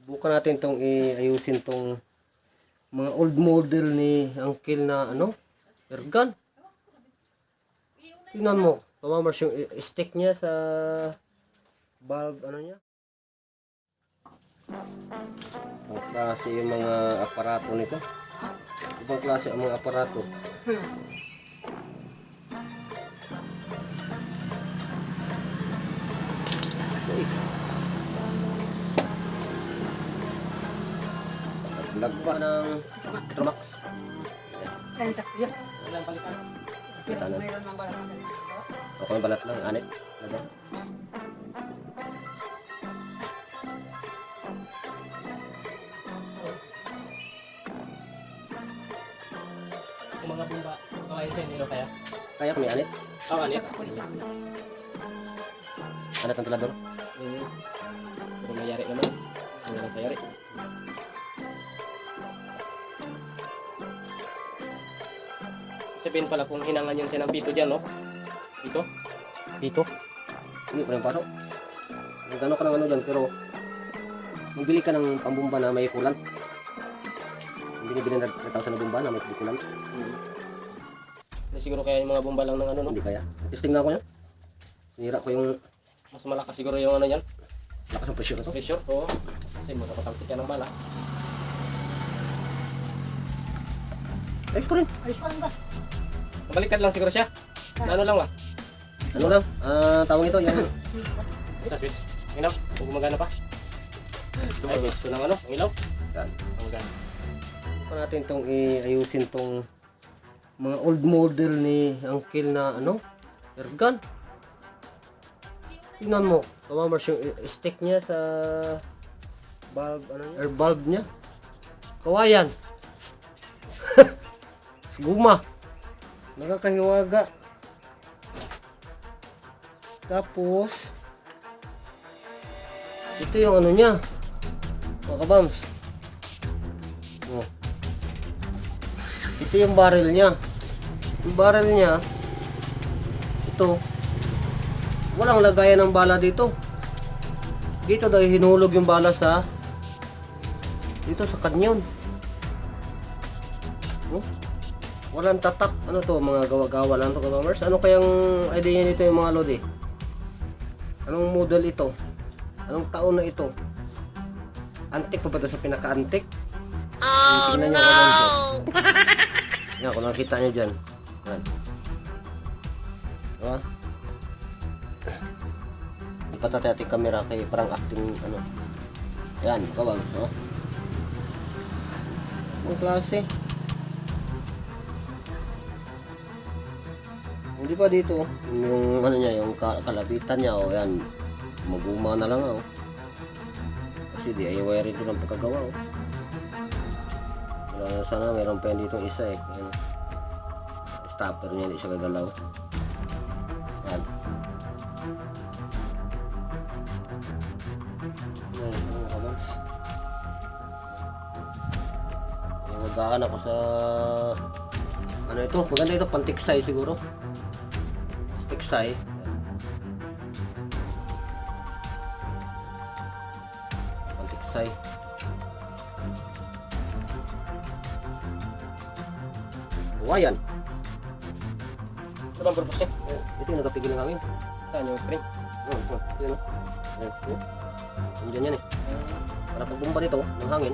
Bukan natin tong iayusin tong mga old model ni Uncle na airgun. Tingnan mo, tumamars yung stick niya sa valve niya. Ang klase yung mga aparato nito. Ibang klase ang mga aparato. Lagpa ng Petromax. Yan, sakto yan. Walang palitan. Kita na. Mayroon ng balat. Ako yung balat lang, anit. Ano? Kung mga bumba, kawain sa inyo kaya? Kaya kami anit. Oo, ano yan? Anit ng tulador. Kung mayari naman, hindi lang sa yari. Sabihin pala kung hinangan yun siya ng pito dyan, no? Pito? Dito. Hindi pa rin pasok. Gano'n ka ng dyan, pero magbili ka ng pambumba na may kulant. Binibili na 3,000 na bumba na may kulant. Hindi siguro kaya yung mga bumba lang ng no? Hindi kaya. Testing na ako niya. Sinira ko yung Mas malakas siguro yung yan. lakas ng pressure na to. Pressure, oo. Kasi makapatalsik yan ng bala. Ayos pa rin. Ayos pa rin ba? Mabaliktad lang siguro siya. Na ano lang ba? Ano lang, tawag ito, yung Sa switch. Ilaw, kung gumagana pa. Ay, switch ko ng ang ilaw. yan. Gumagana. Pa natin itong iayusin tong mga old model ni Uncle na airgun. Tingnan mo, tumamars yung stick niya sa valve, air valve niya. Kawayan. Guma. Nakakahiwaga. Tapos ito yung niya. Mga kabams. Oh. Ito yung barrel niya. Yung barrel niya, ito, walang lagayan ng bala dito. Dito dahil hinulog yung bala dito sa kanyon. Oh. Walang tatak. Ano to, mga gawa-gawa lang to, kabamers? Ano kayang idea nito yung mga lodi? Anong model ito? Anong taon na ito? Antik pa ba ito sa pinaka-antik? Oh no! Yan, kung nakita nyo dyan. Yan. Diba? Ipat natin ating camera kay parang acting Yan, kabamers, no? Ang klase. Hindi pa dito, yung niya, yung kalabitan niya, yan, maguma na lang, kasi di ay wire ito ng pagkagawa, sana mayroon pa yan dito isa, yan. Stopper niya, hindi siya gagalaw, yan, kabams, magkaan ako sa ito, maganda ito, pantiksay siguro. Tiksay. Pantiksay. Wayan. Ano bang purpose niya? Ito yung nagapigil ng hangin. Saan yung spring? Yun. Yan eh. Para pag bumba nito ng hangin,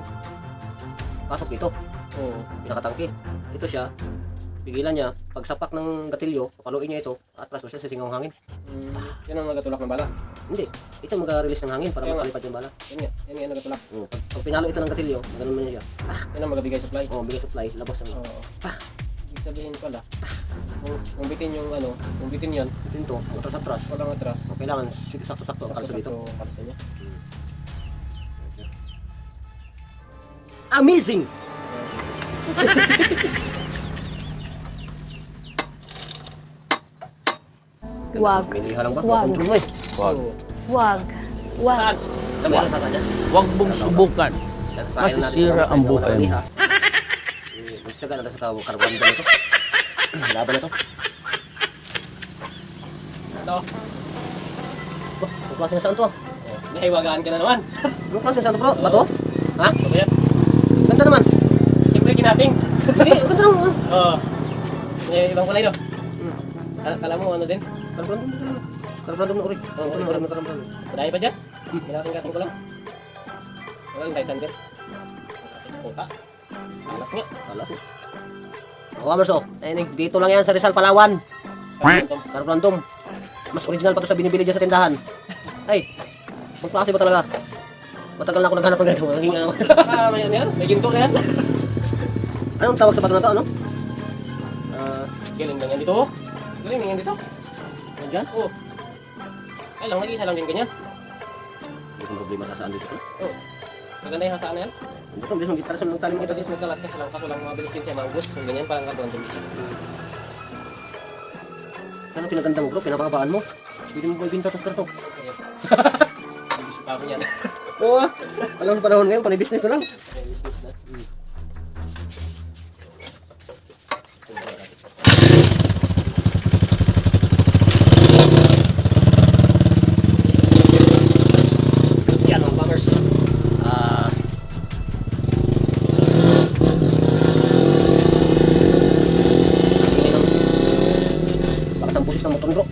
pasok dito. Oo. Pinakatangke. Ito siya. Pigilan niya, pag sapak ng gatilyo, paluin niya ito, atras mo siya sa singaw hangin. Yan ang nagatulak ng bala. Hindi, ito mag-release ng hangin para Kaya nga. mapalipad yung bala. Yan nga nagatulak. Pag pinalo ito ng gatilyo, ganun mo niya siya. Yan ang magabigay supply. Bigay supply, labas ng Oo. Ibig sabihin pala, kung bitin yung kung bitin yan, ito, atras. walang atras. Kailangan sakto-sakto ang kalso dito. Kalso niya. Amazing! Wag. Miliha lang ba? Wag. Control mo eh. Wag. Wag. Wag. Saan? Kami lang sa kanya. Huwag mong subukan. Masisira ang buhay mo. Magtsaga na sa tao, carbon na ito. Laban na ito. Ito. Anong klase na saan to? Nahiwagaan ka na naman. Anong klase na saan to bro? Bato? Ha? Ito ba yan? Ganda naman. Siyempre kinating. Hindi, ganda naman. Oo. May ibang kulay no? Kala mo ano din? Karbrandom na uri. Oo, Ito na uri na karbrandom. Madaya pa dyan? Kinating-kating ko lang. Wala yung Dyson dyan. Puta. Alas nga. Alas. O, Amers, oh. Dito lang yan sa Rizal, Palawan. Karbrandom. Mas original pa to sa binibili dyan sa tindahan. Ay, kung klase ba talaga? Matagal na ako naghanap ng ganito. Naging ano. May ano yan? May ginto na yan? Anong tawag sa bato na to, ano? Galing lang yan dito. Galing lang yan dito. Nandyan? Oo. Ay lang, nag-isa lang din ganyan. Hindi kong problema sa saan dito. Oo. Maganda yung hasaan na yan. Hindi ko, bilis mong gitara sa mga talim Ito ito. is magkalas kasi lang, kaso lang mabilis din siya maubos. Kung ganyan, parang karton din. Sana pinaganda mo bro, pinababaan mo. Hindi mo ba ibinta to to? Hindi pa ako yan. Oo ah. Alam mo panahon ngayon, panay-business na lang. May business na. Yan mga bummers. Bakas ang pusis ng motor bro.